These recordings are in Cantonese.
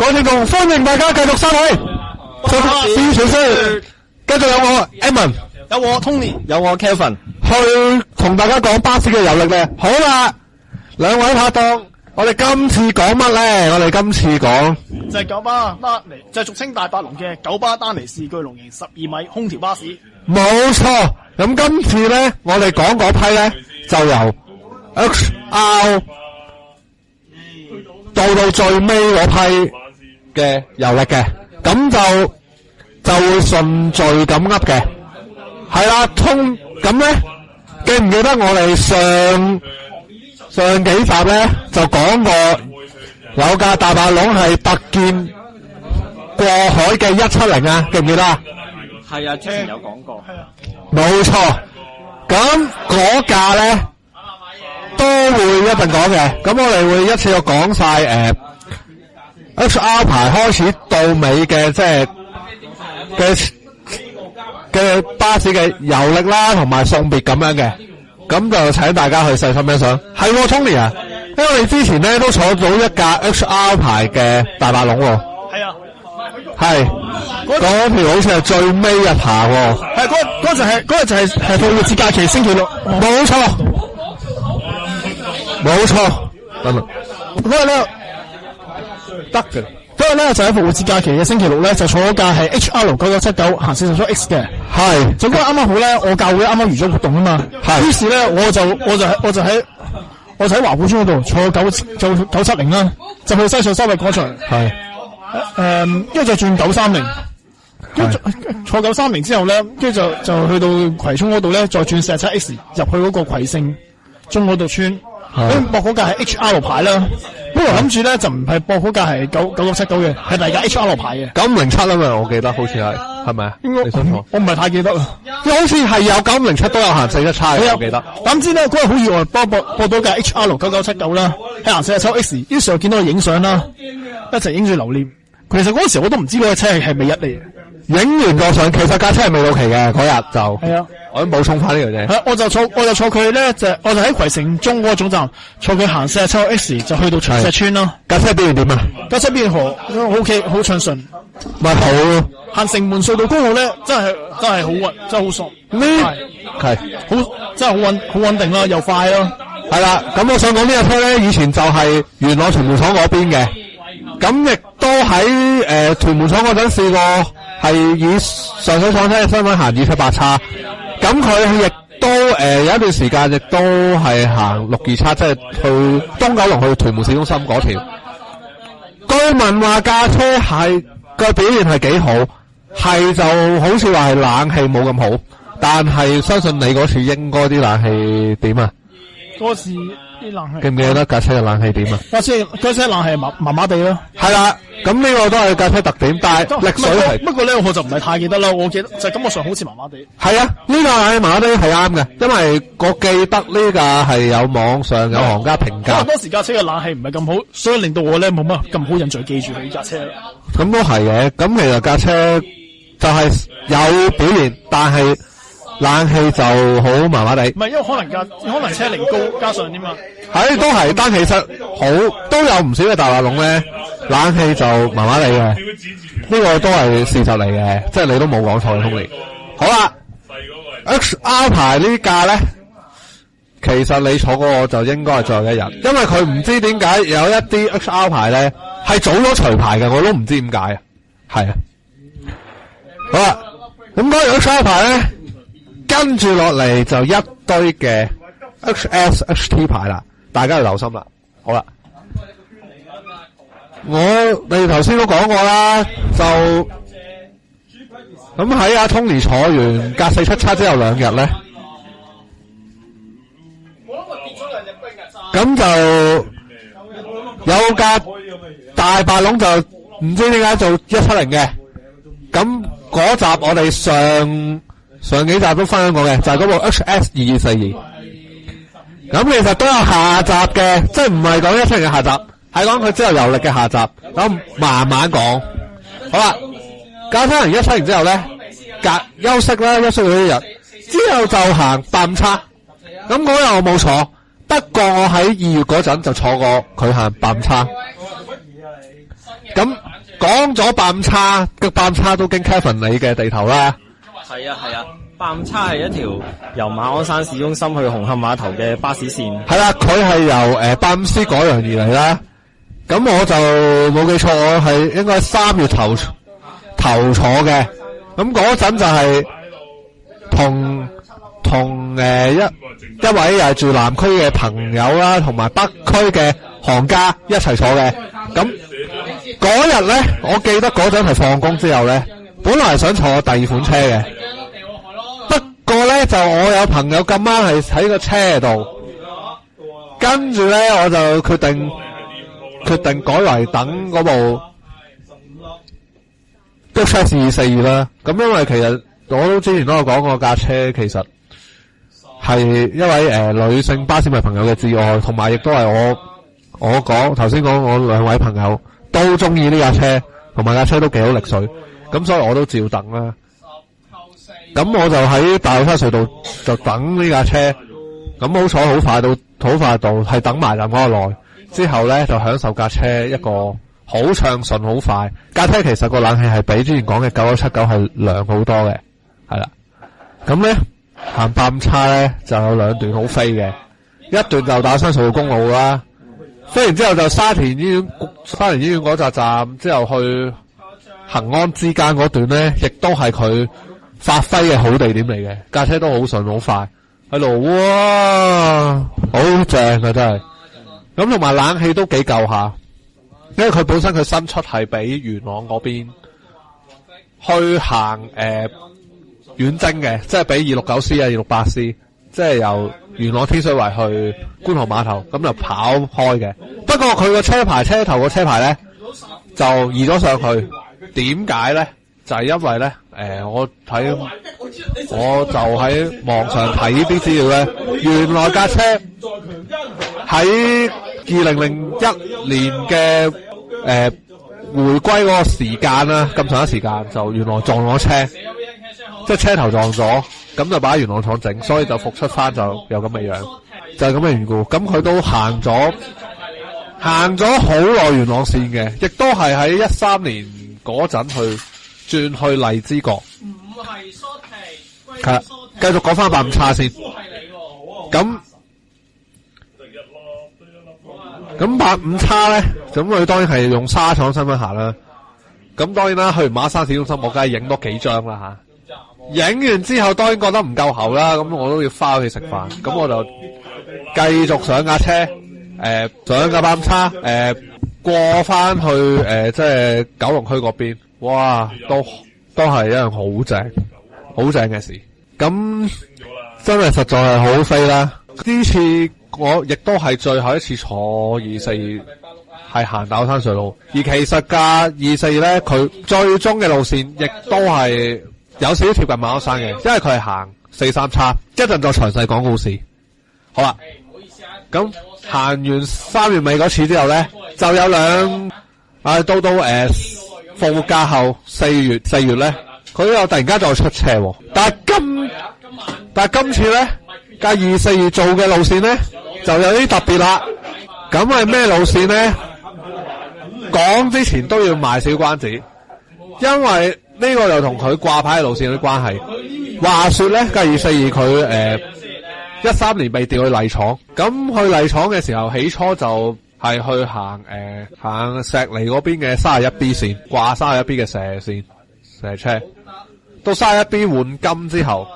各位聽眾，歡迎大家繼續收睇試傳書，繼續有我 Edmond， 有我 Tony， 有我 Kelvin， 去同大家講巴士嘅遊歷咧。好啦，兩位拍檔，我哋今次講乜咧？我哋今次講就係九巴丹尼，就係俗稱大八龍嘅九巴丹尼視巨龍型12米空調巴士。冇錯。咁今次咧，我哋講嗰批咧，就由 XR 到最尾嗰批嘅遊歷嘅，咁就會順序咁噏嘅。係啦，咁咧，記唔記得我哋上幾集咧就講過有架大白龍係特建過海嘅170啊？記唔記得啊？係啊，之前有講過。冇錯，咁嗰架咧都會一陣講嘅。咁我哋會一次過講晒XR 牌開始到尾嘅，即係嘅巴士嘅遊歷啦，同埋送別咁樣嘅。咁就請大家去細心欣賞。係喎 Tony 啊，因為我哋之前咧都坐到一架 XR 牌嘅大白龍喎。係啊，係嗰條好似係最尾一下喎。係嗰日就係復活節假期星期六。冇錯，冇錯。嗰日咧得嘅。嗰日咧就喺復活節假期嘅星期六咧，就坐咗架係 HR9979行47X 嘅。係。就嗰日啱啱好咧，我教會啱啱完咗活動啊嘛。係。於是咧，我就喺華富村嗰度坐970啦，就去西上收費廣場。係。跟住就轉930。坐930之後咧，跟住就去到葵涌嗰度咧，再轉47X 入去嗰個葵盛中嗰度村。咁博嗰架係 HR 牌啦。本來諗住咧就唔係博嗰架係9979嘅，係第二架 HR 牌嘅。907啊嘛，我記得好似係咪啊？應該我唔係太記得啦。因為好似係有907都有行41叉嘅，我記得。點知咧嗰日好意外，博到架 HR9979啦，係行47X。於是我見到佢影相啦，一齊影住留念。其實嗰時我都唔知嗰架車係尾一嚟嘅。影完個相，其實架車係未到期嘅嗰日就。係啊。我都補充翻呢樣嘢。係，我就坐佢咧，我就喺葵盛中嗰個總站坐佢行47X就去到長石村啦。架車表現點啊？架車表現好 OK， 好暢順。咪好。行城門隧道公路咧，真係好穩，真係好爽。係好，真係好穩定啦，又快咯。係啦，咁我想講呢架車咧，以前就係元朗屯門廠嗰邊嘅，咁亦都喺屯門廠嗰陣試過係以上水廠車嘅身份行278叉。咁佢亦都有一段時間亦都係行627，即係去東九龍去屯門市中心嗰條。據聞話架車係個表現係幾好，係就好似話係冷氣冇咁好，但係相信你嗰次應該啲冷氣點啊？嗰次啲冷氣記唔記得架車嘅冷氣點啊？架車冷氣麻麻地咯。係啦，咁呢個都係架車特點，但係力水係。不過咧，我就唔係太記得啦。我記得就感覺上好似麻麻地。係啊，呢架冷氣麻麻地係啱嘅，因為我記得呢架係有網上有行家評價。當時架車嘅冷氣唔係咁好，所以令到我咧冇乜咁好印象記住佢架車。咁都係嘅，咁其實架車就係有表現，但係冷氣就好麻麻地。唔係，因為可能車齡高，加上點啊？係都係，但其實好都有唔少嘅大白龍咧，冷氣就麻麻地嘅。呢個都係事實嚟嘅，即係你都冇講錯嘅，Tony。好啦 ，XR 牌呢架咧，其實你坐過我就應該係最後一日，因為佢唔知點解有一啲 XR 牌咧係早咗除牌嘅，我都唔知點解啊。係啊，好啦，咁嗰個 XR 牌咧，跟住落嚟就一堆嘅 XS、HT 牌啦，大家要留心啦。好啦，我哋頭先都講過啦，就咁喺阿 Tony 坐完架477之後2日咧，咁就有架大白龍就唔知點解做170嘅，咁嗰集我哋上幾集都分享過嘅，就係嗰部 HS2242。咁其實都有下集嘅，即係唔係講170嘅下集，係講佢之後遊歷嘅下集，咁慢慢講。好啦，架車行170之後咧，休息啦，休息咗一日，之後就行853叉。咁嗰日我冇坐，不過我喺2月嗰陣就坐過佢行853叉。咁講咗8叉，個8叉都經 Kevin 你嘅地頭啦。係啊，8叉係一條由馬鞍山市中心去紅磡碼頭嘅巴士線。係啦，佢係由8C 改良而嚟啦。咁我就冇記錯，我係應該3月頭坐嘅。咁嗰陣就係同一位又係住南區嘅朋友啦，同埋北區嘅行家一齊坐嘅。咁嗰日咧，我記得嗰陣係放工之後咧，本來係想坐第二款車嘅，不過咧就我有朋友咁啱係喺個車度，跟住咧我就決定改為等嗰部 GoCharge 242啦。咁因為其實我都之前都有講過，架車其實係一位女性巴士迷朋友嘅摯愛，同埋亦都係我頭先講我兩位朋友都中意呢架車，同埋架車都幾好力水，咁所以我都照等啦。咁我就喺大老山隧道就等呢架車，咁好彩好快到，係等埋站嗰個耐之後咧，就享受架車一個好暢順好快。架車其實個冷氣係比之前講嘅9179係涼好多嘅，係啦。咁咧行8叉咧就有2段好飛嘅，一段就大山隧道公路啦，飛完之後就沙田醫院嗰扎站之後去恒安之間嗰段咧，亦都係佢發揮嘅好地點嚟嘅，架車都好順好快喺度，哇，好正啊真係。咁同埋冷氣都幾夠下，因為佢本身佢新出係比元朗嗰邊去行遠征嘅，即係比 269C 啊 268C， 即係由元朗天水圍去觀塘碼頭，咁就跑開嘅。不過佢個車頭個車牌咧就移咗上去，點解咧？就係因為咧我就喺網上睇呢啲資料咧，原來架車喺2001年嘅回歸嗰個時間啦，咁長一時間就原來撞咗車，即係車頭撞咗，咁就把元朗廠整，所以就復出翻就有咁嘅樣，就係咁嘅緣故。咁佢都行咗好耐元朗線嘅，亦都係喺13年嗰陣轉去荔枝角。係，繼續講翻8叉先。咁8叉咧，咁佢當然係用沙廠身份行啦。咁當然啦，去完馬山市中心，我梗係影多幾張啦吓。影完之後，當然覺得唔夠喉啦，咁我都要翻去食飯。咁我就繼續上架車，上架8叉，過翻去即係九龍區嗰邊。哇，都係一樣好正嘅事。咁真係實在係好飛啦！呢次我亦都係最後一次坐242係行大老山隧道，而其實架242咧，佢最終嘅路線亦都係有少少貼近馬鞍山嘅，因為佢係行43叉，一陣再詳細講故事。好啦，咁行完3月尾嗰次之後咧，就有到復活假後4月咧，佢又突然間再出車喎。但係今次咧，架242做嘅路線咧就有啲特別啦。咁係咩路線咧？講之前都要賣小關子，因為呢個又同佢掛牌嘅路線有啲關係。話說咧，架242佢13年被調去麗廠，咁去麗廠嘅時候，起初就係去行石梨嗰邊嘅 31B 線，掛 31B 嘅射車，到 31B 換金之後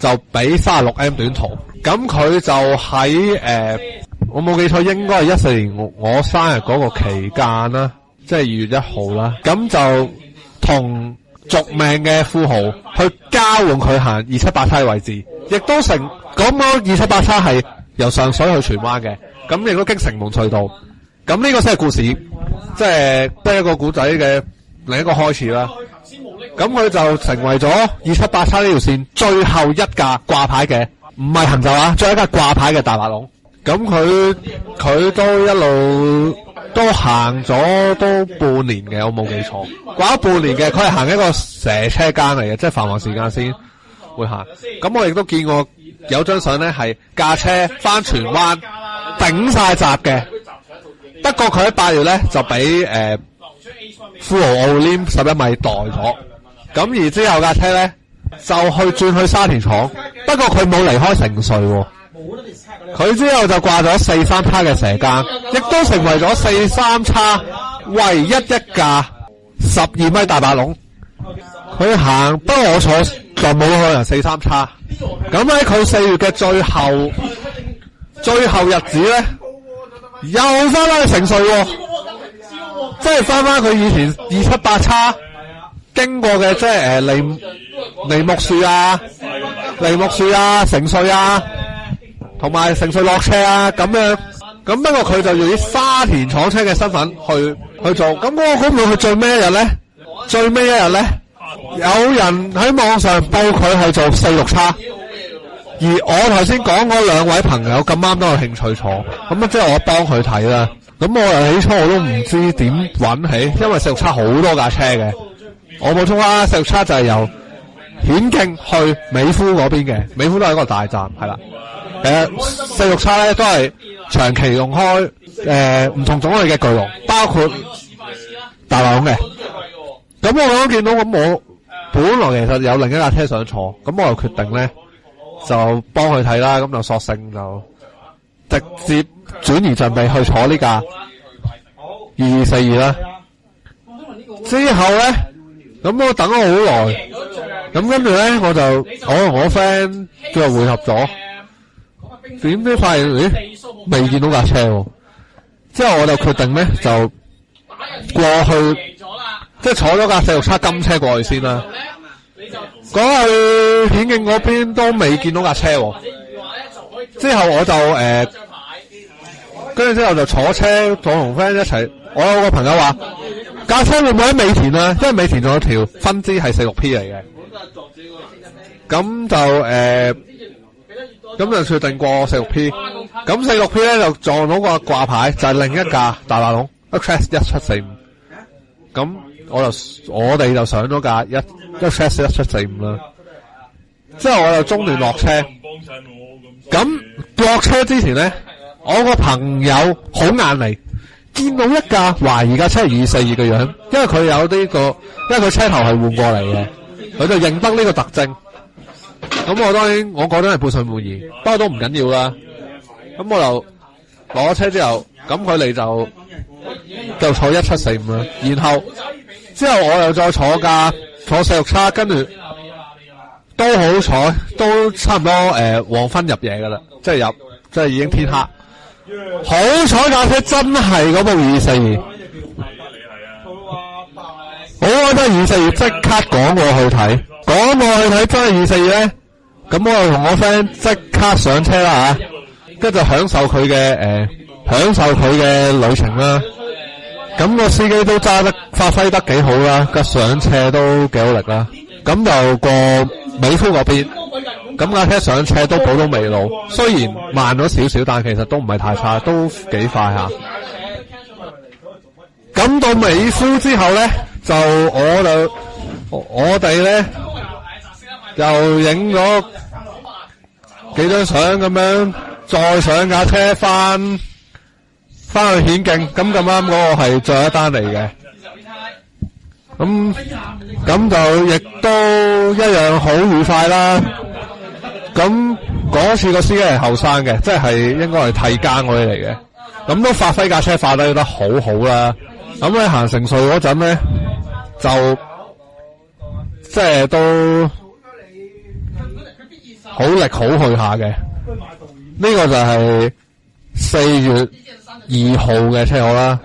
就俾 36M 短途。咁佢就喺我冇記錯應該係14年我生日嗰個期間啦，即係2月1號啦。咁就同續命嘅富豪去交換佢行278叉嘅位置，亦都成咁樣278叉係由上水去荃灣嘅，咁亦都經城門隧道。咁呢個先係故事，即係一個古仔嘅另一個開始啦。咁佢就成為咗278叉呢條線最後一架掛牌嘅，唔係行走啊，最後一架掛牌嘅大白龍。咁佢都一路都行咗都半年嘅，我冇記錯，掛咗半年嘅。佢係行一個蛇車間嚟嘅，即係繁忙時間先會行。咁我亦都見過有張相咧，係架車翻荃灣頂晒閘嘅。不過佢喺8月咧就俾富豪奧廉11米代咗。咁而之後架車咧就轉去沙田廠，不過佢冇離開城隧喎。佢之後就掛咗43叉嘅蛇間，亦都成為咗43叉唯一一架12米大白龍。佢行，不過我坐就冇可能43叉。咁喺佢4月嘅最後日子咧，又翻返去城隧喎，即係翻返佢以前278叉經過嘅，即係梨木樹啊、城隧啊，同埋城隧落車啊咁樣。咁不過佢就要以沙田廠車嘅身份去做。咁我估唔到佢最尾一日咧，有人喺網上報佢係做46叉。而我頭先講嗰兩位朋友咁啱都有興趣坐，咁即係我幫佢睇啦。咁我起初我都唔知點揾起，因為46叉好多架車嘅。我補充啦，46叉就係由顯徑去美孚嗰邊嘅，美孚都係一個大站，係啦。46叉咧都係長期用開唔同種類嘅巨龍，包括大白龍嘅。咁我剛見到，咁我本來其實有另一架車想坐，咁我就決定咧就幫佢睇啦，咁就索性就直接轉移陣地去坐呢架2242啦。之後咧，咁我等咗好耐，咁跟住咧我就我同我 friend 最後匯合咗，點知發現未見到架車喎。之後我就決定咧就過去，即係坐咗架46叉金車過去先啦。講去顯徑嗰邊都未見到架車喎。之後我就跟住之後就坐車，同 friend 一齊。我有個朋友話架車會唔會喺美田啊？因為美田仲有條分支係46P 嚟嘅。咁就決定過46P。咁46P 咧就撞到個掛牌，就係另一架大白龍 XS1745。咁我哋就上咗架XS1745啦。之後我就中段落車。咁落車之前咧，我個朋友好眼利，見到一架懷疑架車係242嘅樣，因為佢有呢個，因為佢車頭係換過嚟嘅，佢就認得呢個特徵。咁我當然我覺得係半信半疑，不過都唔緊要啦。咁我就攞咗車之後，咁佢哋就坐1745啦。然後之後我又再坐46叉，跟住都好彩，都差唔多黃昏入夜噶啦，即係已經天黑。好彩架車真係嗰部2242，好彩真係2242，即刻趕過去睇，真係2242咧。咁我就同我 friend 即刻上車啦吓，跟住享受佢嘅旅程啦。咁個司機都發揮得幾好啦，個上車都幾好力啦。咁就過美孚嗰邊，咁架車上車都補到尾路，雖然慢咗少少，但其實都唔係太差，都幾快下。咁到美孚之後咧，就我哋咧又影咗幾張相咁樣，再上架車翻去顯徑，咁啱嗰個係最後一單嚟嘅。咁就亦都一樣好愉快啦。咁嗰次個司機係後生嘅，即係應該係替更嗰啲嚟嘅。咁都發揮架車發揮得好好啦。咁喺行城隧嗰陣咧，就即係都好力好去下嘅。呢個就係4月2號嘅車號啦。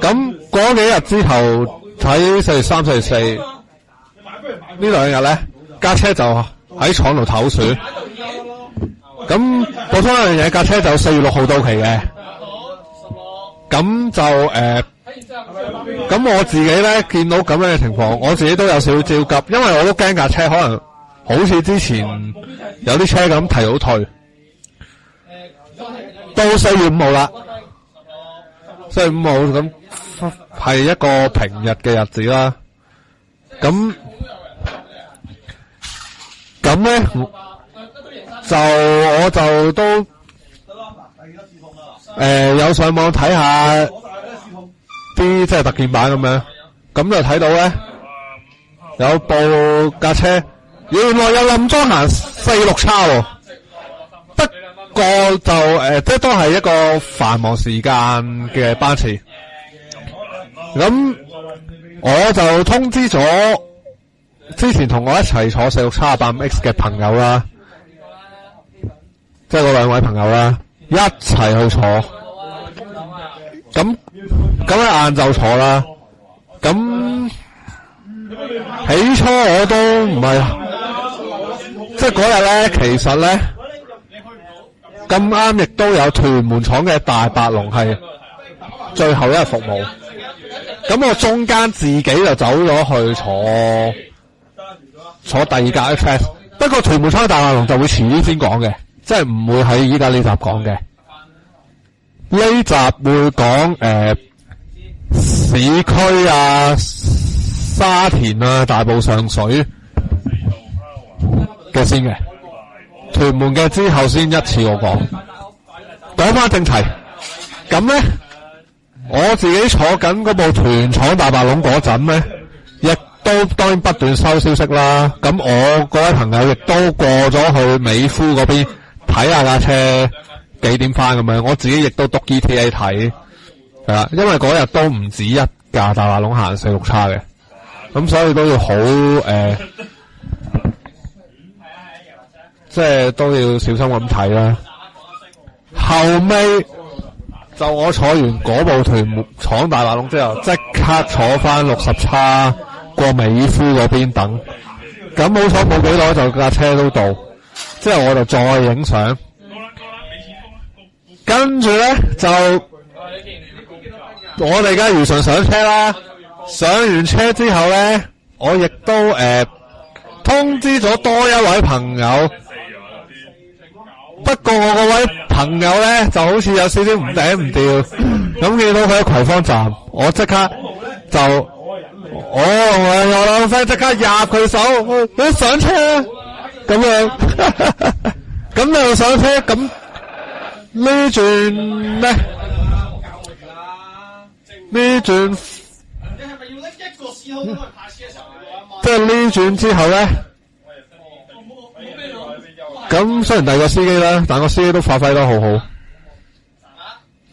咁嗰幾日之後睇4月3、4月4呢兩日咧，架車就喺廠度唞暑。咁補充一樣嘢，架車就4月6號到期嘅。咁就咁我自己咧見到咁樣嘅情況，我自己都有少少焦急，因為我都驚架車可能好似之前有啲車咁提早退。到4月5號啦，4月5號咁係一個平日嘅日子啦。咁咧我就都有上網睇下啲即係特件版咁樣，咁就睇到咧有部架車，原來有冧裝行46叉喎。不過就即係都係一個繁忙時間嘅班次。咁我就通知咗之前同我一齊坐46叉 8X 嘅朋友啦，即係嗰兩位朋友啦，一齊去坐。咁喺晏晝坐啦。咁起初我都唔係，即係嗰日咧，其實咧咁啱亦都有屯門廠嘅大白龍係最後一日服務。咁我中間自己就走咗去坐第二架 Express， 不過屯門廠嘅大白龍就會遲啲先講嘅，即係唔會喺依家呢集講嘅。呢集會講市區啊、沙田啊、大埔上水嘅先嘅，屯門嘅之後先一次我講。講翻正題，咁咧我自己坐緊嗰部屯廠大白龍嗰陣咧，亦都當然不斷收消息啦。咁我嗰位朋友亦都過咗去美孚嗰邊睇下架車幾點翻咁樣，我自己亦都督 ETA 睇，係啦，因為嗰日都唔止一架大白龍行46叉嘅，咁所以都要好即係都要小心咁睇啦。後尾就我坐完嗰部屯門廠大白龍之後，即刻坐翻60叉過美孚嗰邊等，咁冇坐冇幾耐就架車都到，之後我就再影相，跟住咧就我哋梗係如常上車啦。上完車之後咧，我亦都通知咗多一位朋友。不過我嗰位朋友咧就好似有少少唔頂唔掉，咁見到佢喺葵芳站，我即刻就我老 friend 即刻入佢手，我上車咁樣，咁就上車。咁呢轉咧，呢轉即係呢轉之後咧。咁雖然第二個司機啦，但個司機都發揮得好好，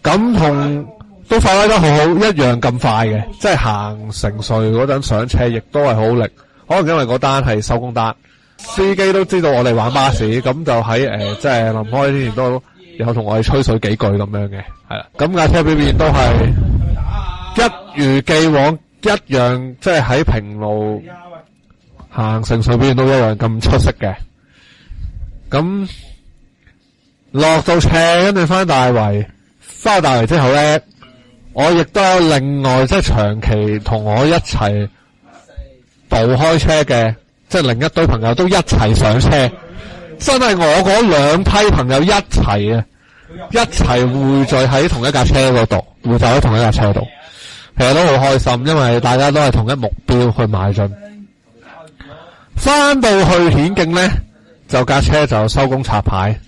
咁同都發揮得好好，一樣咁快嘅，即係行城隧嗰陣上車，亦都係好力。可能因為嗰單係收工單，司機都知道我哋玩巴士，咁就喺即係臨開之前都有同我哋吹水幾句咁樣嘅，係啦。咁架車表現都係一如既往一樣，即係喺平路行城隧表現都一樣咁出色嘅。咁落到斜，跟住翻大圍，翻到大圍之後咧，我亦都有另外即係長期同我一齊度開車嘅，即係另一堆朋友都一齊上車，真係我嗰兩批朋友一齊啊，一齊匯聚喺同一架車嗰度，匯集喺同一架車度，其實都好開心，因為大家都係同一目標去邁進。翻到去顯徑咧，就架車就收工插牌，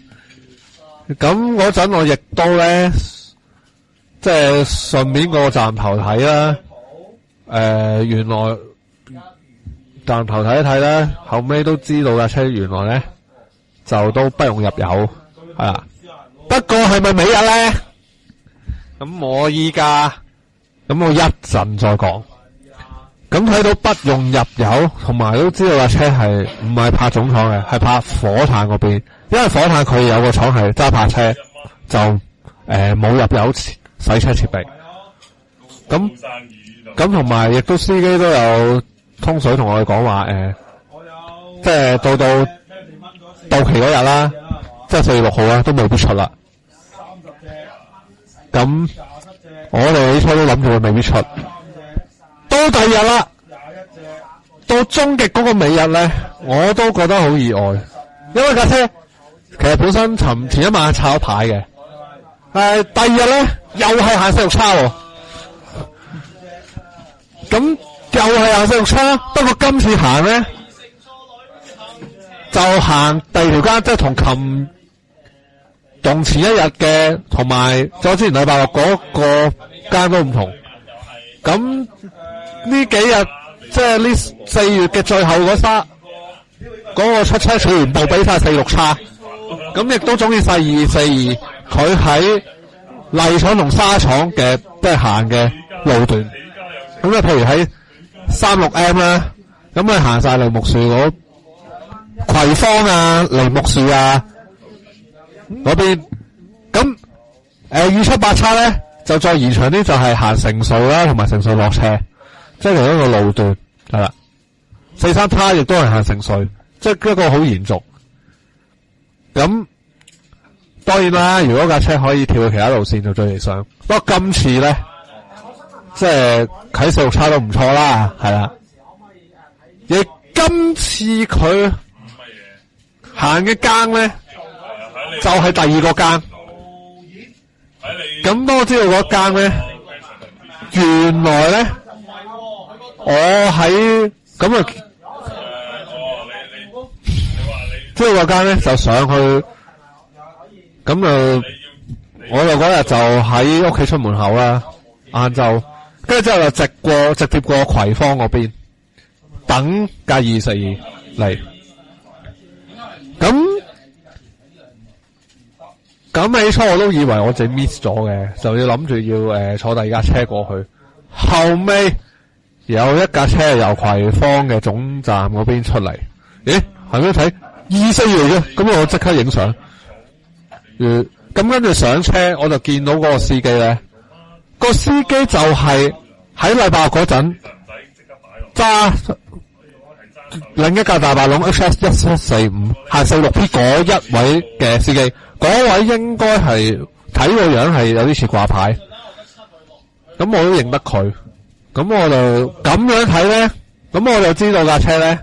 咁嗰陣我亦都咧，即係順便個站頭睇啦。原來站頭睇一睇咧，後尾都知道架車原來咧就都不用入油，係啦。不過係咪尾日咧？咁我依家咁我一陣再講。咁睇到不用入油，同埋都知道架車係唔係拍總廠嘅，係拍火炭嗰邊。因為火炭佢有個廠係揸泊車，就冇入油洗車設備。咁同埋亦都司機都有通水同我哋講話，即係到期嗰日啦，即係4月6號啦，都未必出啦。咁我哋起初都諗住佢未必出。到第二日啦，到終極嗰個尾日咧，我都覺得好意外，因為架車其實本身前一晚抄牌嘅，第二日咧又係行46叉喎，咁又係行46叉，不過今次行咧就行第二條街，即係同前一日嘅同埋再之前禮拜六嗰個間都唔同，咁呢幾日即係呢4月嘅最後嗰個出車全部俾晒46叉，咁亦都總結晒2242，佢喺泥廠同沙廠嘅即係行嘅路段，咁啊譬如喺36M 啦，咁佢行晒梨木樹嗰葵芳啊、梨木樹啊嗰邊，咁278叉咧就再延長啲，就係行成瑞啦，同埋成瑞落車，即係同一個路段係啦。43叉亦都係行成瑞，即係一個好延續。咁當然啦，如果架車可以跳去其他路線就最理想。不過今次咧，即係喺46叉都唔錯啦，係啦。亦今次佢行嘅更咧，就係第二個更。咁當我知道嗰更咧，原來咧，我喺咁啊，知道嗰間咧就上去，咁啊，我就嗰日就喺屋企出門口啦，晏晝，跟住之後就直接過葵芳嗰邊，等架242嚟，咁起初我都以為我自己 miss 咗嘅，就要諗住要坐第二架車過去，後尾有一架車由葵芳嘅總站嗰邊出嚟，咦，係咩睇242嚟嘅？咁我即刻影相，咁跟住上車我就見到嗰個司機咧，個司機就係喺禮拜嗰陣揸另一架大白龍 HS1745 行46P 嗰一位嘅司機。嗰位應該係睇個樣係有啲似掛牌，咁我都認得佢，咁我就咁樣睇咧，咁我就知道架車咧，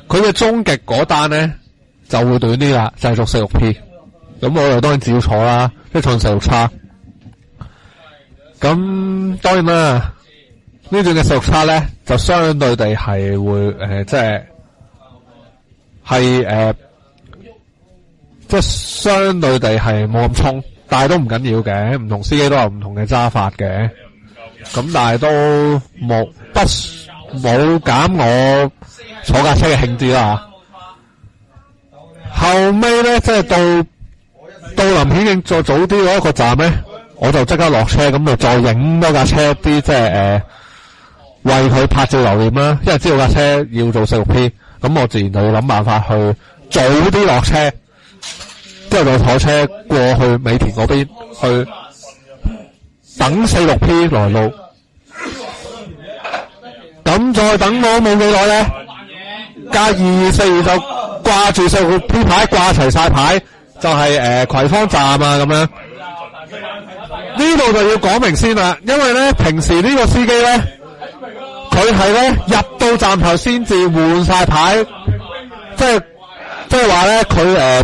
佢嘅終極嗰單咧就會短啲啦，就係做46P，咁我就當然照坐啦，即係坐46叉。咁當然啦，呢段嘅46叉咧就相對地係會即係相對地係冇咁衝，但係都唔緊要嘅，唔同司機都有唔同嘅揸法嘅，咁但係都冇減我坐架車嘅興致啦。後尾咧，即係到臨顯徑再早啲嗰一個站咧，我就即刻落車，咁就再影多架車啲即係為佢拍照留念啦。因為知道架車要做46P，咁我自然就要諗辦法去早啲落車。之後就坐車過去美田嗰邊去等46P 來路，咁再等我冇幾耐咧，架242就掛住46P牌，掛齊晒牌，就係葵芳站啊咁樣。呢度就要講明先啦，因為咧平時呢個司機咧，佢係咧入到站頭先至換晒牌，即係話咧佢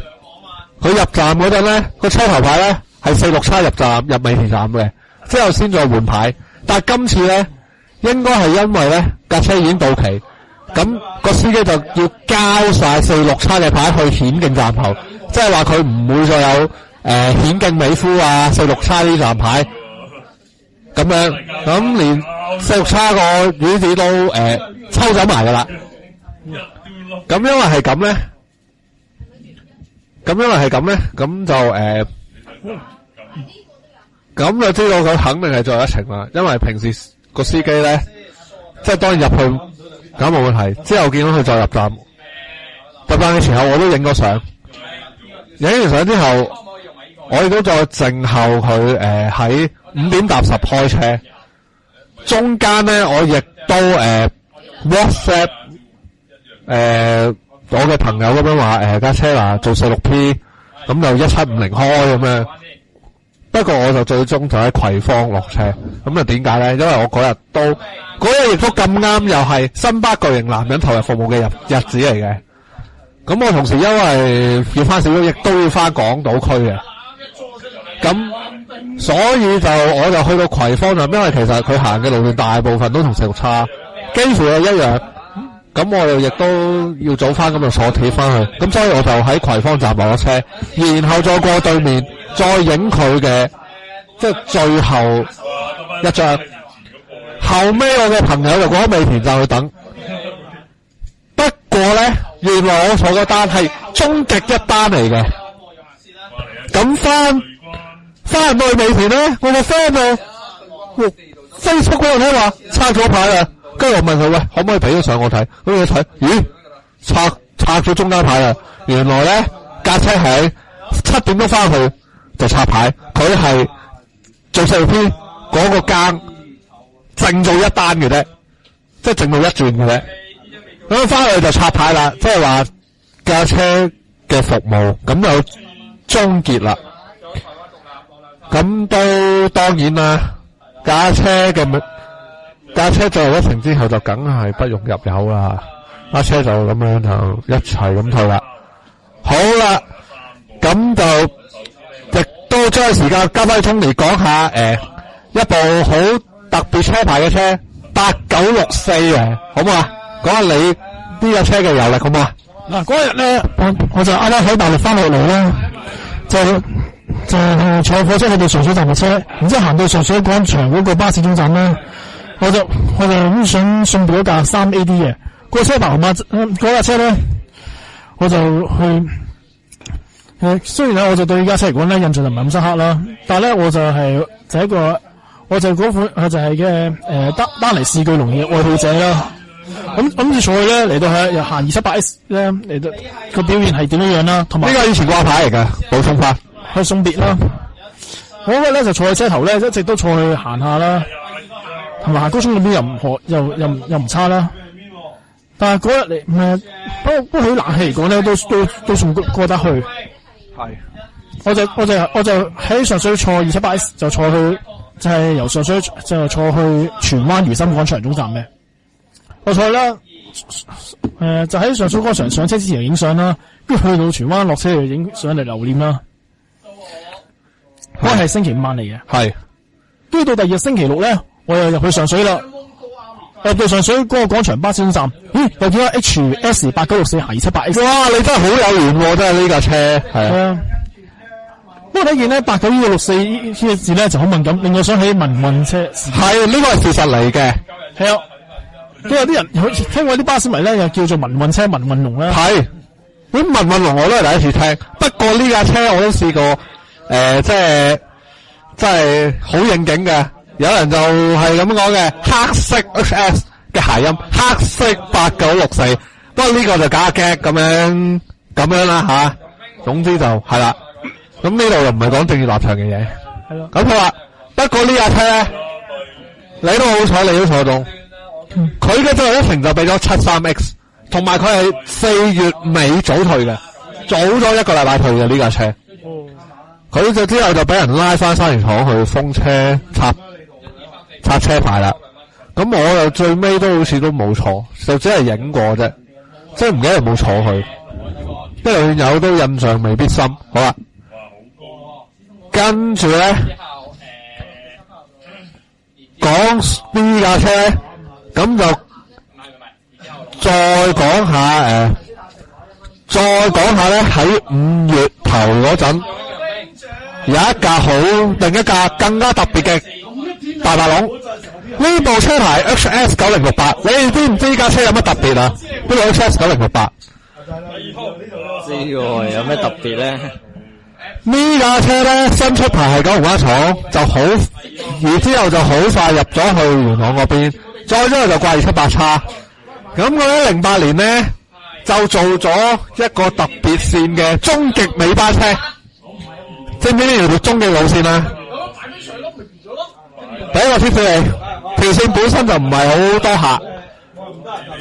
入站嗰陣咧，個車頭牌咧係46叉入站入美田站嘅，之後先再換牌。但係今次咧，應該係因為咧架車已經到期，咁個司機就要交晒46叉嘅牌去顯徑站頭，即係話佢唔會再有顯徑美孚啊46叉呢站牌咁樣，咁連46叉個魚子都抽走埋噶啦。咁因為係咁咧。咁就知道佢肯定係最後一程啦。因為平時個司機咧，即係當然入去咁冇問題。之後見到佢再入站，入站嘅時候我都影咗相。影完相之後，我亦都再靜候佢喺5點搭10開車。中間咧，我亦都WhatsApp 我嘅朋友咁樣話架車嗱做46P，咁就1750開咁樣。不過我就最終就喺葵芳落車。咁啊點解咧？因為我嗰日亦都咁啱，又係新巴巨型男人投入服務嘅日子嚟嘅。咁我同時因為要翻小亦都要翻港島區嘅。咁所以我就去到葵芳站，因為其實佢行嘅路段大部分都同46叉幾乎係一樣。咁我又亦都要早翻，咁就坐鐵翻去，咁所以我就喺葵芳站落咗車，然後再過對面，再影佢嘅即係最後一張。後尾我嘅朋友就過咗美田站去等。不過咧，原來我坐嘅單係終極一單嚟嘅。咁翻到去美田咧，我個 friend 就 Facebook 嗰度睇話拆咗牌啦。跟住我問佢喂，可唔可以俾咗相我睇？咁我睇，咦，拆咗中間牌啦。原來咧架車喺7點鐘翻去就拆牌，佢係做4篇嗰個更淨做一單嘅啫，即係淨到一轉嘅啫。咁翻去就拆牌啦，即係話架車嘅服務咁就終結啦。咁都當然啦，架車最後一程之後就梗係不用入油啦，架車就咁樣就一齊咁退啦。好啦，咁就亦都將時間交翻去 Tony 講下一部好特別車牌嘅車8964啊，好唔好啊？講下你呢架車嘅遊歷好唔好啊？嗱，嗰日咧，我就啱啱喺大陸翻落嚟啦，就坐火車去到上水站嘅車，然之後行到上水廣場嗰個巴士總站咧，我就咁想送俾嗰架3AD 嘅個車牌號碼，嗰架車咧，我就去雖然咧我就對呢架車嚟講咧印象就唔係咁深刻啦，但係咧我就係嗰款就係嘅丹尼士巨龍嘅愛好者啦。咁住坐去咧嚟到係又行 278S 咧嚟到個表現係點樣啦？同埋呢個以前掛牌嚟噶，補充翻去送別啦。我嗰日咧就坐喺車頭咧，一直都坐去行下啦，同埋行高速嗰邊又唔差啦。但係嗰日嚟不過喺冷氣嚟講咧，都仲過得去。係，我就喺上水坐 278S 就坐去，就係由上水就坐去荃灣如心廣場總站嘅。我坐啦，就喺上水廣場上車之前影相啦，跟住去到荃灣落車去影相嚟留念啦。嗰係星期5晚嚟嘅，係。跟住到第二日星期6咧，我又入去上水啦。入到上水嗰個廣場巴士總站，咦，又見到 HS8964 行 278X。哇，你真係好有緣喎，真係呢架車。係啊。不過睇見咧8964呢個字咧就好敏感，令我想起民運車。係，呢個係事實嚟嘅。係啊。都有啲人聽過啲巴士迷咧，又叫做民運車、民運龍啦。係，咁民運龍我都係第一次聽。不過呢架車我都試過，即係好應景嘅。有人就係咁講嘅，黑色 HS 嘅諧音，黑色8964。不過呢個就假嘅咁樣啦吓。總之就係啦。咁呢度又唔係講政治立場嘅嘢。係咯。咁佢話，不過呢架車咧，你都好彩，你都坐中。佢嘅最後一程就俾咗73X，同埋佢係4月尾早退嘅，早咗1個禮拜退嘅呢架車。佢就之後就俾人拉翻沙田廠去封車拆車牌啦。咁我又最尾都好似都冇坐，就只係影過啫，即係唔記得冇坐去。因為有都印象未必深。好啦，跟住咧講呢架車咧。咁就再講下咧，喺5月頭嗰陣有一架另一架更加特別嘅大白龍。呢部車牌 HS9068，你知唔知呢架車有乜特別啊？呢部 HS9068，知喎，有咩特別咧？呢架車咧新出牌係九龍灣廠，就好，而之後就好快入咗去元朗嗰邊。再之後就掛278叉，咁我喺08年咧就做咗一個特別線嘅終極尾班車，知唔知呢條終極路線啊？第一個貼士嚟，條線本身就唔係好多客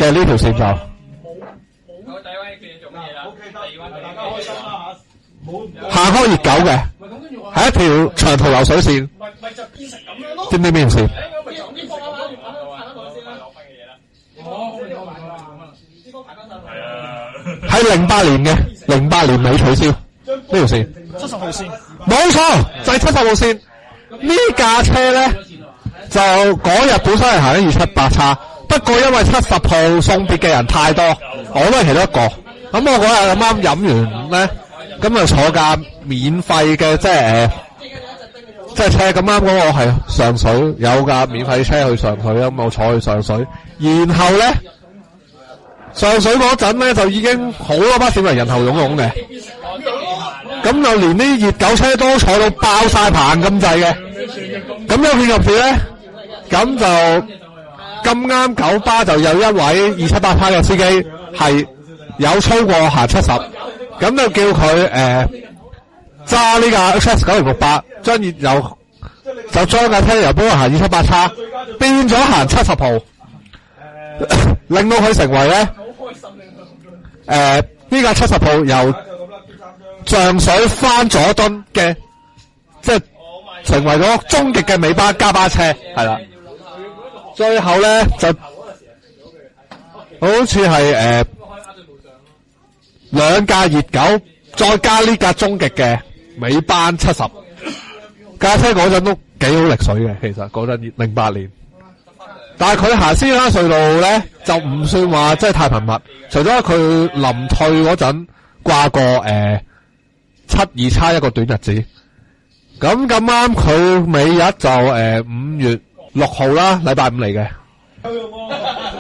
嘅呢條線就。行開熱狗嘅，係一條長途流水線，知唔知邊條線？係08年嘅，08年尾取消呢條線。70號線，冇錯，就係70號線。呢架車咧就嗰日本身係行緊278叉，不過因為70號送別嘅人太多，我都係其中一個。咁我嗰日咁啱飲完咧，咁就坐架免費嘅，即即係車咁啱嗰個係上水，有架免費車去上水，咁我坐去上水，然後咧上水嗰陣咧就已經好多巴市民人頭湧湧嘅，咁就連啲熱狗車都坐到爆晒棚咁滯嘅，咁有見及此咧，咁就咁啱九巴就有一位278嘅司機係有超過行70，咁就叫佢揸呢架 HS9068，就將架車由本來行278叉變咗行70號，令到佢成為咧呢架70號由上水翻佐敦嘅，即係成為咗終極嘅尾班加巴車，係啦。最後咧就好似係2架熱狗，再加呢架終極嘅尾班70。架車嗰陣都幾好力水嘅，其實嗰陣08年，但係佢行獅山隧道咧就唔算話真係太頻密，除咗佢臨退嗰陣掛過72叉一個短日子，咁啱佢尾日就5月6號啦，禮拜5嚟嘅，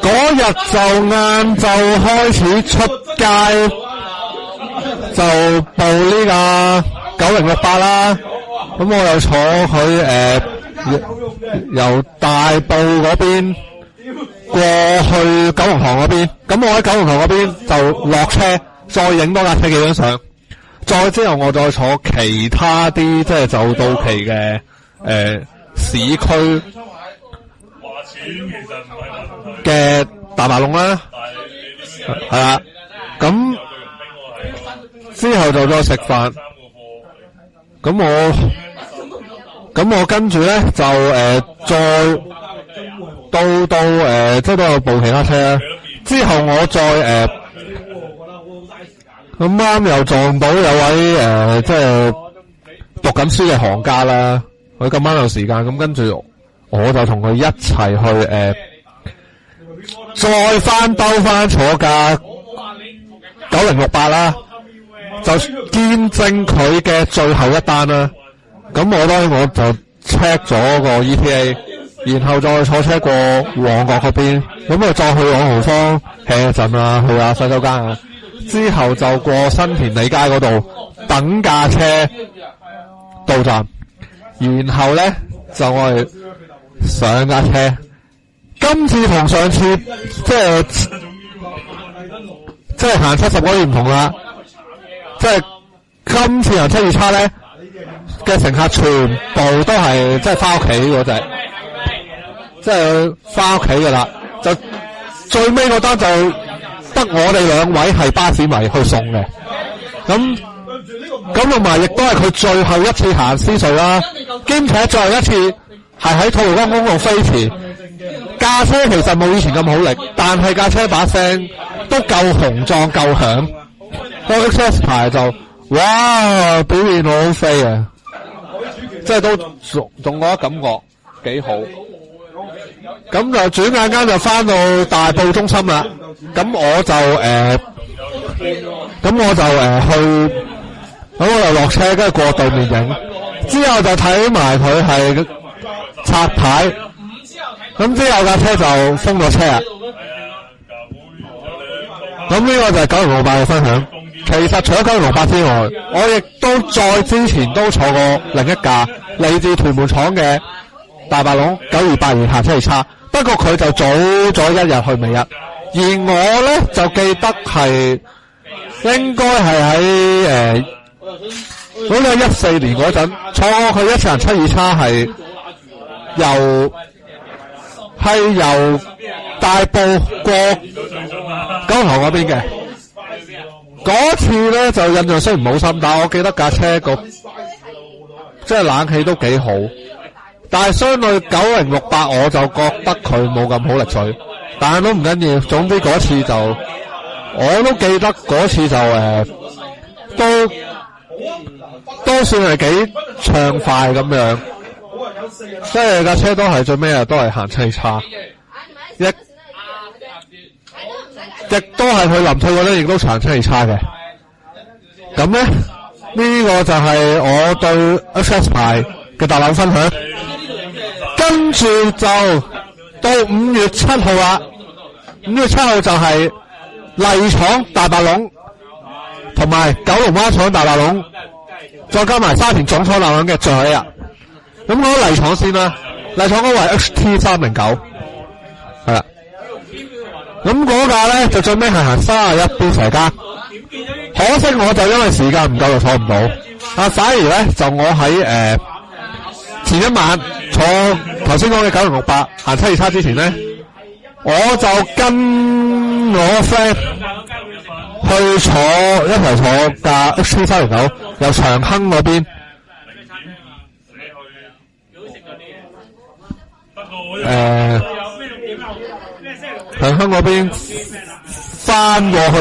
嗰日就晏晝開始出街就報呢架9068啦。咁我又坐佢由大埔嗰邊過去九龍塘嗰邊，咁我喺九龍塘嗰邊就落車，再影多架車幾張相，再之後我再坐其他啲即係就到期嘅市區嘅大馬龍啦，係啦，咁之後就再食飯，咁我跟住咧就再到即係都有部其他車啦。之後我再咁啱又撞到有位即係讀緊書嘅行家啦，佢咁啱有時間，咁跟住我就同佢一齊去再兜翻坐架9068啦，就見證佢嘅最後一單啦。咁我當然我就 check 咗個 ETA， 然後再坐車過旺角嗰邊，咁啊再去朗豪坊 hea 一陣啊，去下洗手間啊，之後就過新填地街嗰度等架車到站，然後咧就我哋上架車。今次同上次即係行70嗰啲唔同啦，即係今次行72叉咧嘅乘客全部都係即係翻屋企嗰隻，即係翻屋企噶啦，就最尾嗰單就得我哋2位係巴士迷去送嘅，咁同埋亦都係佢最後一次行獅隧啦，兼且最後一次係喺吐露港公路飛馳，架車其實冇以前咁好力，但係架車把聲都夠雄壯夠響，個 XS 牌就哇表現好飛啊！即係都仲覺得感覺幾好，咁就轉眼間就翻到大埔中心啦。咁我就去，咁我又落車，跟住過對面影，之後就睇埋佢係拆牌，咁之後架車就封咗車啦。咁呢個就係9068嘅分享。其實除咗9068之外，我亦都再之前都坐過另一架嚟自屯門廠嘅大白龍928行72叉，不過佢就早咗1日去尾日，而我咧就記得係應該係喺好似14年嗰陣坐佢一次行72叉，係由大埔過九龍塘嗰邊嘅。嗰次咧就印象雖然冇深，但係我記得架車個即係冷氣都幾好，但係相對9068我就覺得佢冇咁好力水，但係都唔緊要。總之嗰次就我都記得嗰次就都算係幾暢快咁樣，即係架車都係最尾都係行7叉，亦都係佢臨退嗰陣亦都行7叉嘅。咁咧呢個就係我對 XS 牌嘅大冷分享。跟住就到5月7號啦。5月7號就係麗廠大白龍同埋九龍灣廠大白龍，再加埋沙田總廠大白龍嘅最後一日。咁講麗廠先啦，麗廠嗰個係 HT309，係啦。咁嗰架咧就最尾係行31邊蛇街，可惜我就因為時間唔夠就坐唔到。反而咧就我喺前一晚坐頭先講嘅9068行7月叉之前咧，我就跟我 friend 去一齊坐架 HT309 由長坑嗰邊，長坑嗰邊翻過去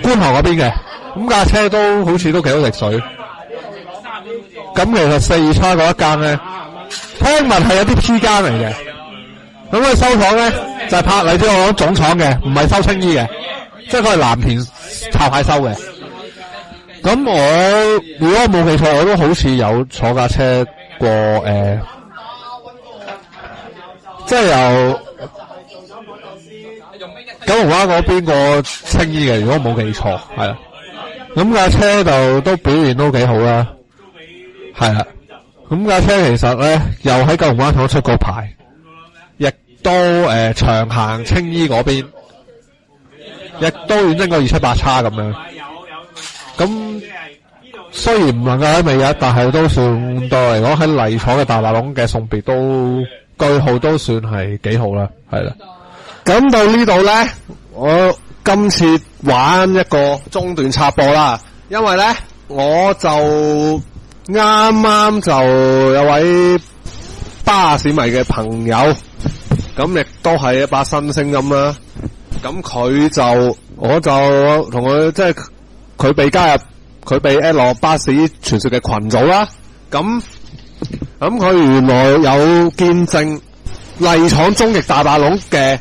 觀塘嗰邊嘅，咁架車都好似都幾好食水。咁其實4月叉嗰一間咧，聽聞係有啲 P 間嚟嘅。咁佢收廠咧就係拍荔枝角總廠嘅，唔係收青衣嘅，即係佢係藍田抄牌收嘅。咁我如果冇記錯，我都好似有坐架車過即係由九龍灣嗰邊過青衣嘅，如果冇記錯，係啦。咁架車就都表現都幾好啦。係啦，咁架車其實咧又喺九龍灣廠出過牌，亦都長行青衣嗰邊，亦都遠征過278叉咁樣。咁雖然唔能夠喺尾日，但係都算對嚟講喺麗廠嘅大白龍嘅送別都句號都算係幾好啦，係啦。咁到呢度咧，我今次玩一個中段插播啦，因為咧我就啱啱就有位巴士迷嘅朋友，咁亦都係一把新聲音啦。咁我就同佢即係佢被加入，佢被 add 落巴士傳說嘅群組啦。咁佢原來有見證麗廠終極大白龍嘅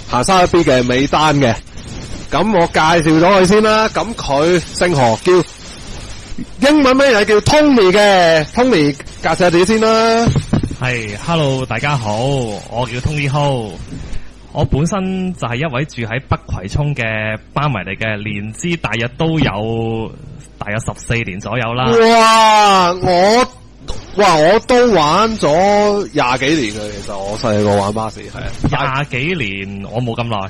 行31B嘅尾單嘅。咁我介紹咗佢先啦。咁佢姓何，叫英文名係叫 Tony 嘅 ，Tony 介紹下自己先啦。係 ，Hello， 大家好，我叫 Tony Ho， 我本身就係一位住喺北葵涌嘅班迷嚟嘅，年資大約都有大約14年左右啦。我都玩咗20幾年嘅，其實我細個玩巴士係。20幾年我冇咁耐。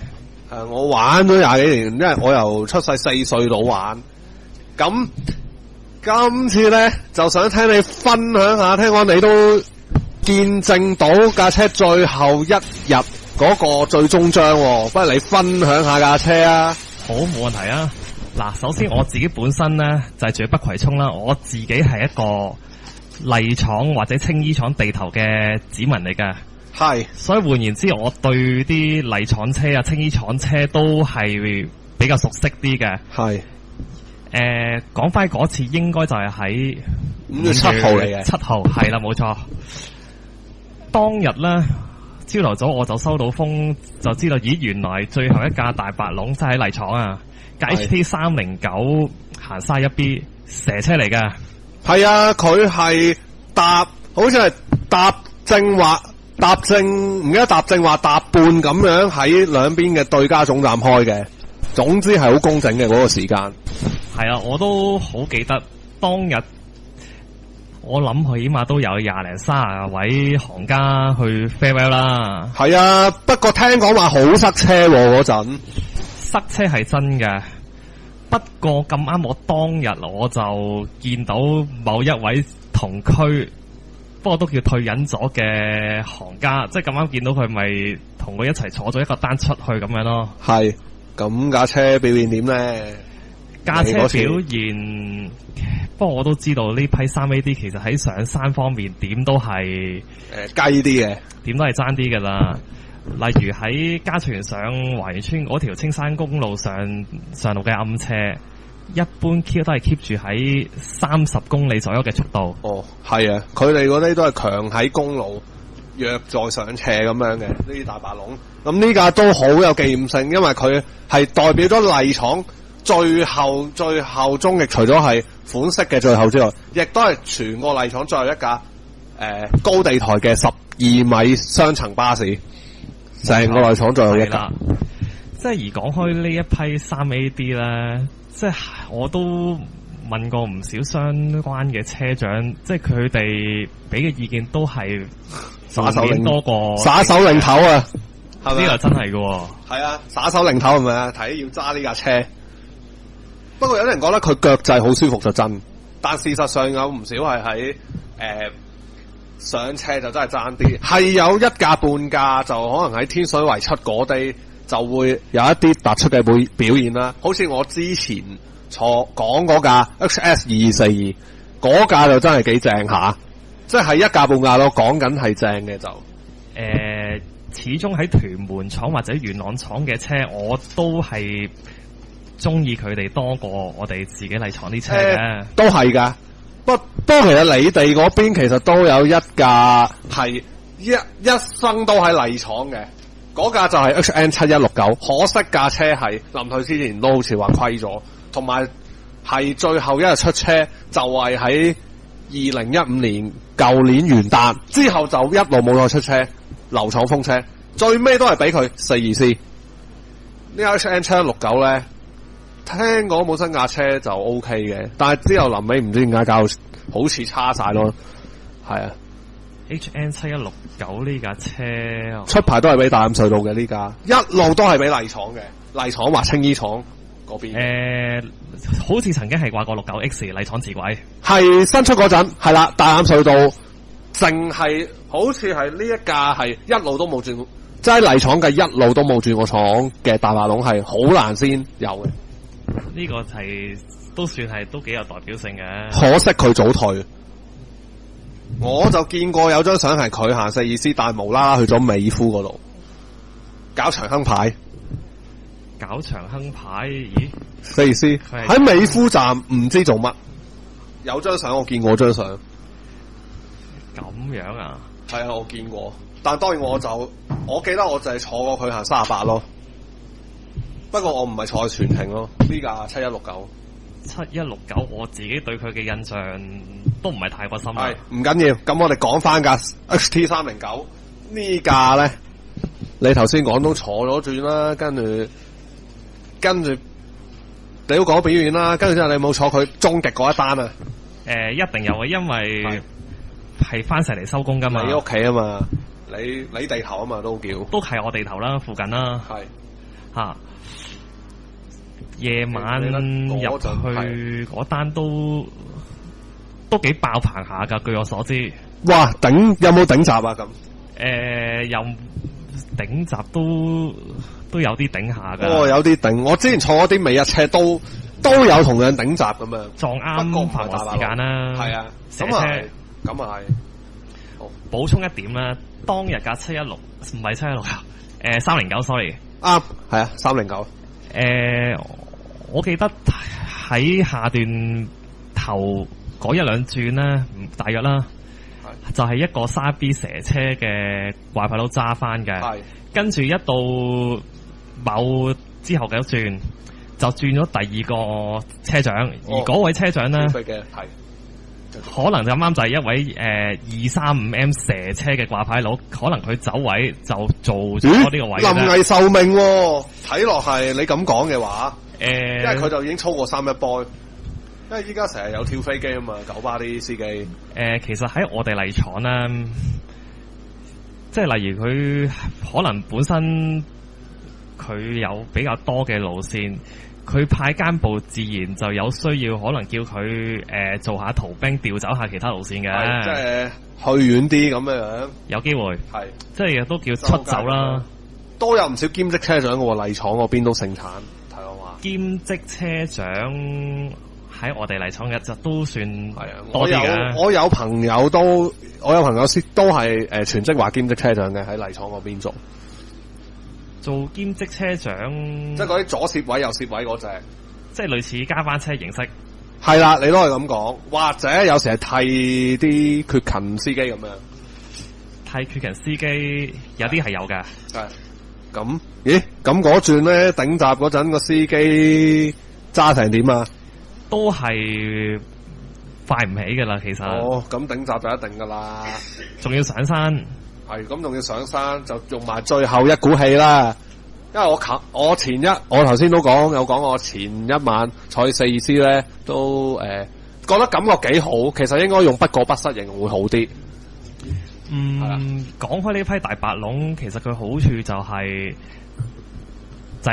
我玩咗20幾年，因為我由出世4歲到玩。咁今次咧就想聽你分享下，聽講你都見證到架車最後一日嗰個最終章，不如你分享下架車啊。好，冇問題啊。嗱，首先我自己本身咧就係住喺北葵涌啦，我自己係一個麗廠或者青衣廠地頭嘅子民嚟嘅。係，所以換言之，我對啲麗廠車啊、青衣廠車都係比較熟悉啲嘅。係。講翻嗰次應該就係喺5月7號嚟嘅。7號係啦，冇錯。當日咧，朝頭早我就收到風，就知道咦，原來最後一架大白龍真係喺麗廠啊，架 HT309 行31B 蛇車嚟嘅。係啊，佢係好似係搭正或搭正，唔記得搭正或搭半咁樣喺兩邊嘅對家總站開嘅。總之係好工整嘅嗰個時間。係啊，我都好記得當日，我諗佢起碼都有20零30位行家去 farewell 啦。係啊，不過聽講話好塞車嗰陣。塞車係真嘅，不過咁啱我當日我就見到某一位同區，不過都叫退隱咗嘅行家，即係咁啱見到佢，咪同佢一齊坐咗一個單出去咁樣咯。係，咁架車表現點咧？架車表現，不過我都知道呢批3AD其實喺上山方面點都係雞啲嘅，點都係爭啲噶啦。例如喺嘉泉上華園村嗰條青山公路上路嘅暗斜，一般 keep 都係 keep 住喺30公里左右嘅速度。哦，係啊，佢哋嗰啲都係強喺公路，弱在上斜咁樣嘅呢啲大白龍。咁呢架都好有紀念性，因為佢係代表咗麗廠最後終極，除咗係款式嘅最後之外，亦都係全個麗廠最後一架高地台嘅12米雙層巴士，成個內廠仲有一架。即係而講開呢一批3AD 咧，即係我都問過唔少相關嘅車長，即係佢哋俾嘅意見都係耍手領多過耍手領頭啊！係咪呢個真係㗎？係啊，耍手領頭係咪啊？睇要揸呢架車。不過有啲人覺得佢腳掣好舒服就真，但事實上有唔少係喺上車就真係爭啲，係有一架半架就可能喺天水圍出嗰啲就會有一啲突出嘅表現啦。好似我之前講嗰架 XS2242 嗰架就真係幾正下，即係一架半架咯，講緊係正嘅就。始終喺屯門廠或者元朗廠嘅車，我都係中意佢哋多過我哋自己麗廠啲車嘅。都係㗎。不過其實你哋嗰邊其實都有一架係一生都喺麗廠嘅，嗰架就係 HN7169。可惜架車係臨退之前都好似話虧咗，同埋係最後一日出車就係喺2015年舊年元旦之後就一路冇再出車，流廠封車，最尾都係俾佢42C。呢架 HN7169 咧，聽講冇新架車就 OK 嘅，但係之後臨尾唔知點解搞好似差晒咯，係啊。HN7169 呢架車出牌都係俾大欖隧道嘅呢架，一路都係俾麗廠嘅，麗廠或青衣廠嗰邊。好似曾經係掛過 69X 麗廠磁軌，係新出嗰陣係啦，大欖隧道淨係好似係呢一架係一路都冇轉，即係麗廠嘅一路都冇轉過廠嘅大馬龍係好難先有嘅。呢個係都算係都幾有代表性嘅。可惜佢早退，我就見過有張相係佢行42C，但係無啦啦去咗美孚嗰度搞長亨牌。搞長亨牌？咦？42C喺美孚站唔知做乜，有張相我見過張相。咁樣啊？係啊，我見過，但當然我記得我就係坐過佢行38咯。不過我唔係坐全程咯，呢架7169。7169，我自己對佢嘅印象都唔係太過深。係唔緊要，咁我哋講翻架 XT309 呢架咧，你頭先講都坐咗轉啦，跟住你都講表演啦，跟住之後你冇坐佢終極嗰一單啊？一定有嘅，因為係翻石嚟收工噶嘛。你屋企啊嘛，你地頭啊嘛都叫。都係我地頭啦，附近啦。係吓。夜晚入去嗰單都幾爆棚下噶，據我所知。哇！有冇頂閘啊？咁有頂閘都有啲頂下噶。哦，有啲頂。我之前坐嗰啲尾日車都有同樣頂閘咁樣。撞啱繁忙時間啦。係啊，咁啊係。咁啊係。好，補充一點啦，當日架716唔係716，309 sorry。啱，係啊，309。我記得喺下段頭嗰一兩轉咧，大約啦，就係一個沙 B 蛇車嘅掛牌佬揸翻嘅，跟住一到某之後嘅一轉，就轉咗第二個車長，而嗰位車長咧，可能就啱就係一位235M 蛇車嘅掛牌佬，可能佢走位就做咗呢個位。臨危受命喎，睇落係你咁講嘅話。因為佢就已經超過31波，因為依家成日有跳飛機啊嘛，九巴啲司機。其實喺我哋麗廠咧，即係例如佢可能本身佢有比較多嘅路線，佢派間部自然就有需要，可能叫佢做下逃兵，調走下其他路線嘅。即係去遠啲咁樣。有機會係，即係都叫出走啦。都有唔少兼職車長嘅喎，麗廠嗰邊都盛產。兼職車長喺我哋麗廠嘅就都算多啲嘅。我有朋友都係全職話兼職車長嘅，喺麗廠嗰邊做兼職車長，即係嗰啲左攝位右攝位嗰隻，即係類似加班車形式。係啦，你都係咁講，或者有時係替啲缺勤司機咁樣。替缺勤司機有啲係有嘅。係。咁嗰轉咧頂閘嗰陣個司機揸成點啊？都係快唔起噶啦，其實。哦，咁頂閘就一定噶啦，仲要上山。係咁，仲要上山就用埋最後一股氣啦。因為我頭先都有講我前一晚坐4支咧，都覺得感覺幾好。其實應該用不過不失形容會好啲。講開呢批大白龍，其實佢好處就係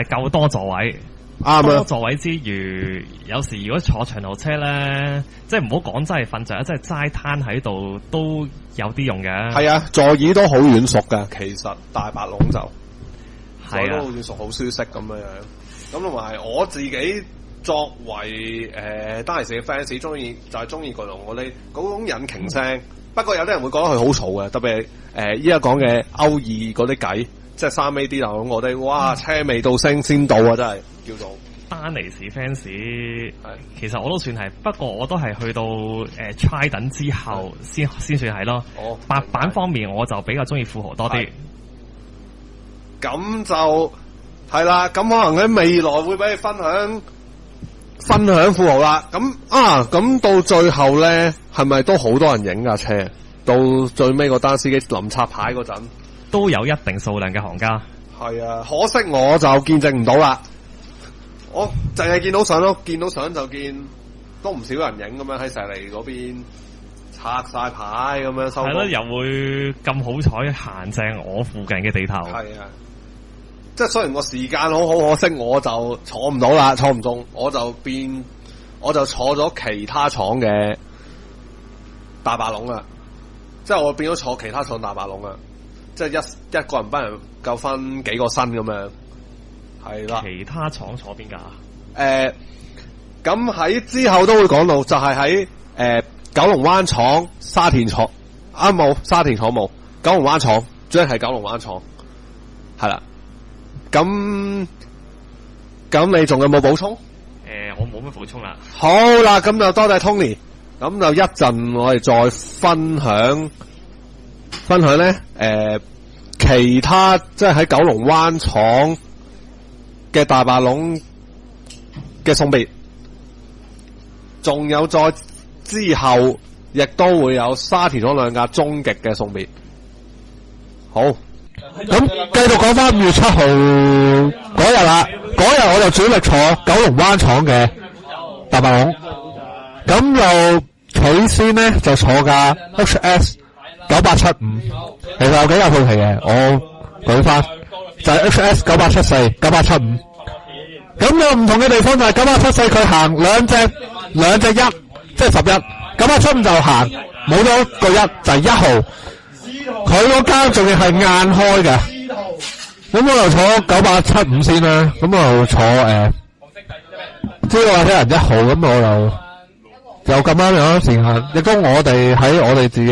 夠多座位。啱多座位之餘，有時如果坐長途車咧，即係唔好講真係瞓着，即係齋攤喺度都有啲用嘅。係啊，座椅都好軟熟噶，其實大白龍就係都好軟熟，好舒適咁樣樣。咁同埋我自己作為單人士嘅 fans，中意巨龍嗰種引擎聲。不過有啲人會覺得佢好嘈嘅，特別係依家講嘅歐二嗰啲計，即係3AD 流咁我哋，哇車未到聲先到啊！真係叫做丹尼士 fans，其實我都算係，不過我都係去到Trident 之後先算係咯。白板方面我就比較中意富豪多啲。咁就係啦，咁可能喺未來會俾你分享富豪啦。咁到最後咧，係咪都好多人影架車？到最尾個單司機臨插牌嗰陣，都有一定數量嘅行家。係啊，可惜我就見證唔到啦。我淨係見到相咯，見到相就見都唔少人影咁樣喺石籬嗰邊拆晒牌咁樣收。係咯，又會咁好彩行正我附近嘅地頭。係啊，即係雖然個時間好可惜，我就坐唔到啦，坐唔中，我就坐咗其他廠嘅大白龍啦。即係我變咗坐其他廠大白龍啦，即係一個人幫人夠分幾個身咁樣。係啦，其他廠坐邊架？咁喺之後都會講到，就係喺九龍灣廠、沙田廠冇沙田廠冇，九龍灣廠主要係九龍灣廠，係啦。咁你仲有冇補充？我冇乜補充啦。好啦，咁就多謝 Tony。咁就一陣我哋再分享咧，其他即係喺九龍灣廠嘅大白龍嘅送別，仲有再之後亦都會有沙田廠兩架終極嘅送別。好，咁繼續講翻5月7號嗰日啦，嗰日我就主力坐九龍灣廠嘅大白龍，咁又佢先咧就坐架 HS 9875，其實有幾架套期嘅，我舉翻就係 HS 9874、9875。咁有唔同嘅地方就係9874佢行兩隻1，即係11。9875就行冇咗個1，就係1號。佢嗰間仲要係硬開嘅。咁我就坐9875先啦。咁我就坐知道或者人1號，咁我就咁啱有時間，亦都我哋喺我哋自己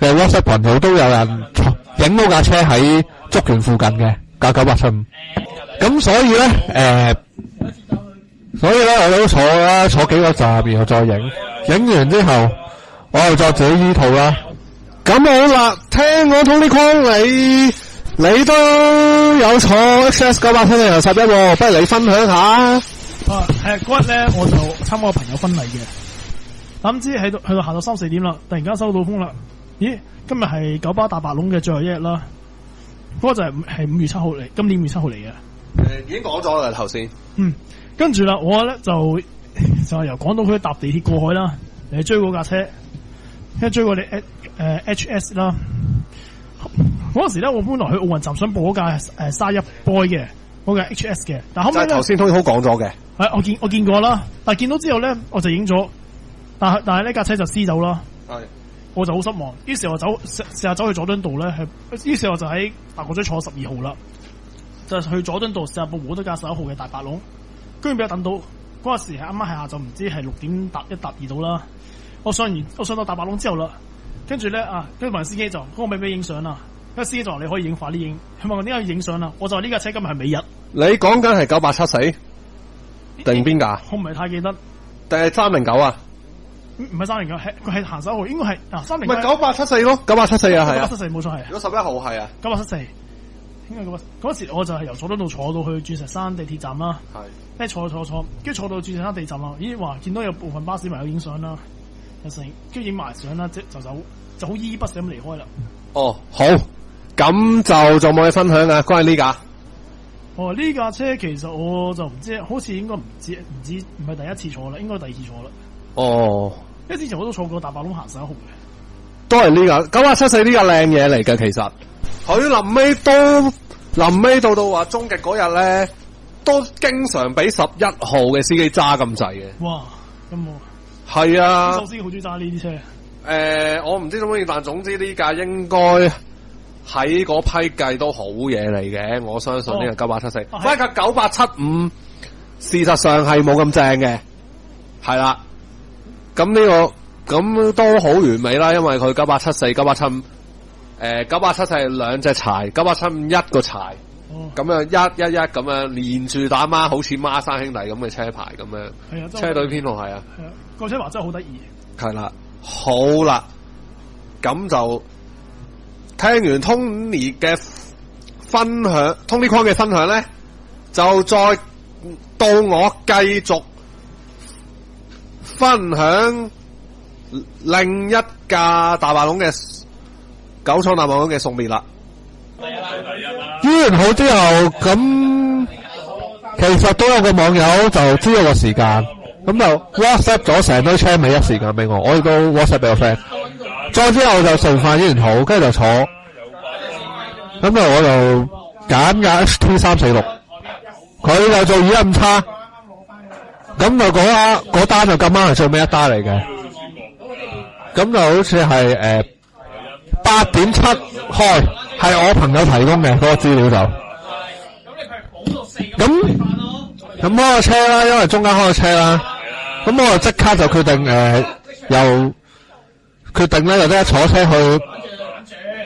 嘅 WhatsApp 群組都有人影到架車喺竹園附近嘅架9875。咁所以咧我都坐幾個站，然後再影完之後，我又再自己依套啦。咁好啦，聽我Tony Kong你都有坐 XS 9870又11，不如你分享下。嗰日咧我就參加個朋友婚禮嘅，諗知去到下晝3、4點啦，突然間收到風啦，咦，今日係九巴大白龍嘅最後一日啦。嗰個就係5月7號嚟，今年5月7號嚟嘅。已經講咗啦頭先。跟住啦，我咧就由港島區搭地鐵過海啦，嚟追嗰架車，跟住追過你HS 啦。嗰時咧，我本來去奧運站想報嗰架31 boy 嘅嗰架 HS 嘅，但後尾咧頭先Tony好講咗嘅。我見過啦，但係見到之後咧，我就影咗，但係呢架車就撕走啦。我就好失望，於是我試下走去佐敦道咧，於是我就喺大角咀坐12號啦，就去佐敦道試下報冇得架11號嘅大白龍，居然俾我等到嗰陣時係啱啱係下晝，唔知係6點搭2到啦。我上到大白龍之後啦，跟住咧跟住問司機就，我俾影相啦。嗰個司機就話你可以快啲影，佢問我點解要影相啦？我就話呢架車今日係尾日。你講緊係9874定邊架？我唔係太記得。定係309啊？唔係309，佢係行11號，應該係309。咪9874咯，9874啊，係啊。9874冇錯係。如果11號係啊，9874。應該嗰時我就係由佐敦道坐到去鑽石山地鐵站啦。係。坐，跟住坐到鑽石山地鐵站啦。咦，哇！見到有部分巴士咪有影相啦，有成，跟住影埋相啦，就走，就好依依不捨咁離開啦。哦，好，咁就仲冇嘢分享啊？關於呢架。呢架車其實我就唔知，好似應該唔係第一次坐啦，應該第二次坐啦。因為之前我都坐過大白龍行11號嘅。都係呢架9874呢架靚嘢嚟嘅，其實佢臨尾到話終極嗰日咧，都經常俾11號嘅司機揸咁滯嘅。哇，咁係啊，司機好中意揸呢啲車。我唔知中唔中意，但總之呢架應該喺嗰批計都好嘢嚟嘅，我相信呢個9874。翻架9875，事實上係冇咁正嘅，係啦。咁呢個咁都好完美啦，因為佢9874、9875， 9874係兩隻柴，9875一個柴，咁樣一咁樣連住打孖，好似孖生兄弟咁嘅車牌咁樣。係啊，車隊編號係啊。係啊，個車牌真係好得意。係啦，好啦，咁就聽完 Tony 嘅分享 ，Tony Kong 嘅分享咧，就再到我繼續分享另一架大白龍嘅九倉大白龍嘅送別啦。醫完好之後，咁其實都有個網友就知道個時間，咁就 WhatsApp 咗成堆車尾一時間俾我，我亦都 WhatsApp 俾個 friend。再之後就食飯醫完好，跟住就坐，咁就我就揀架 HT346，佢就做215叉，咁就嗰單就咁啱係最尾一單嚟嘅，咁就好似係8.7開，係我朋友提供嘅嗰個資料就。咁開個車啦，因為中間開個車啦，咁我就即刻就決定又決定咧，就即刻坐車去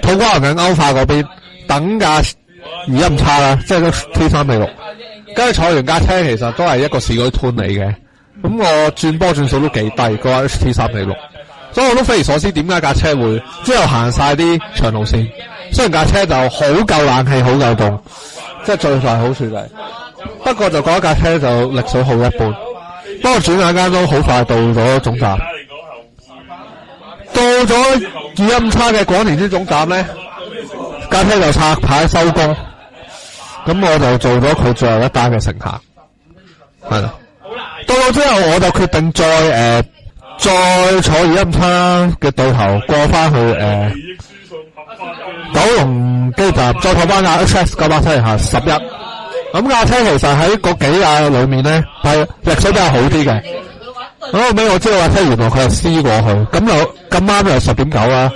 土瓜灣嘅歐化嗰邊等架215叉啦，即係個 T346。跟住坐完架車，其實都係一個市區 turn 嚟嘅，咁我轉波轉數都幾低，嗰架 T346。所以我都匪夷所思，點解架車會之後行晒啲長路線？雖然架車就好夠冷氣，好夠凍，即係最大好處就係。不過就嗰架車就力水好一般。不過轉眼間都好快到咗總站。到咗215叉嘅廣田村總站咧，架車就拆牌收工。咁我就做咗佢最後一單嘅乘客。係啦。到咗之後我就決定再坐215叉嘅對頭過翻去九龍機站，再坐翻架 HS987下11。咁架車其實喺嗰幾架裏面咧係力水比較好啲嘅。咁後尾我知道架車原來佢係 C 過去，咁就咁啱就10.9啦。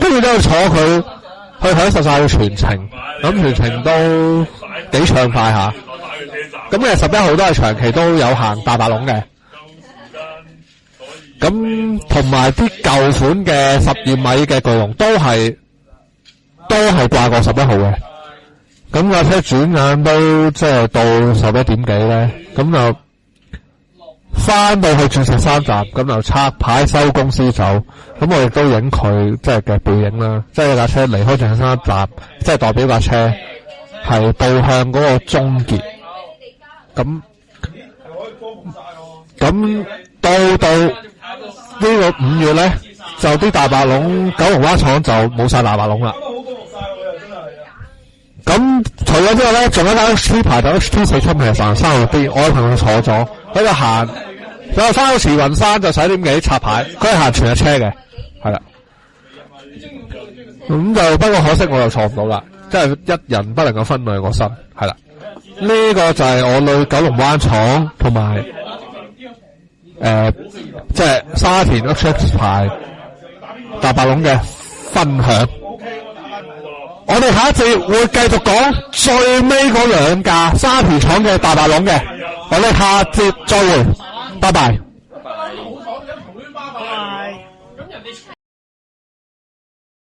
跟住都坐佢去享受晒全程，咁全程都幾暢快下。咁其實11號都係長期都有行大白龍嘅。咁同埋啲舊款嘅12米嘅巨龍都係掛過11號嘅。咁架車轉眼都即係到11點幾咧，咁就翻到去鑽石山站，咁就拆牌收公司走。咁我亦都影佢即係嘅背影啦，即係架車離開鑽石山站，即係代表架車係步向嗰個終結。咁到呢個5月咧，就啲大白龍九龍灣廠就冇晒大白龍啦。咁除咗之後咧，仲有一間 HT 牌就 HT47其實行3號邊，我有朋友坐咗喺度行，就翻到慈雲山就11點幾插牌，佢係行全日車嘅，係啦。咁就不過可惜我又坐唔到啦，即係一人不能夠分兩個身，係啦。呢個就係我對九龍灣廠同埋即係沙田 HX 牌大白龍嘅分享。我哋下一節會繼續講最尾嗰兩架沙田廠嘅大白龍嘅，我哋下節再會，拜拜。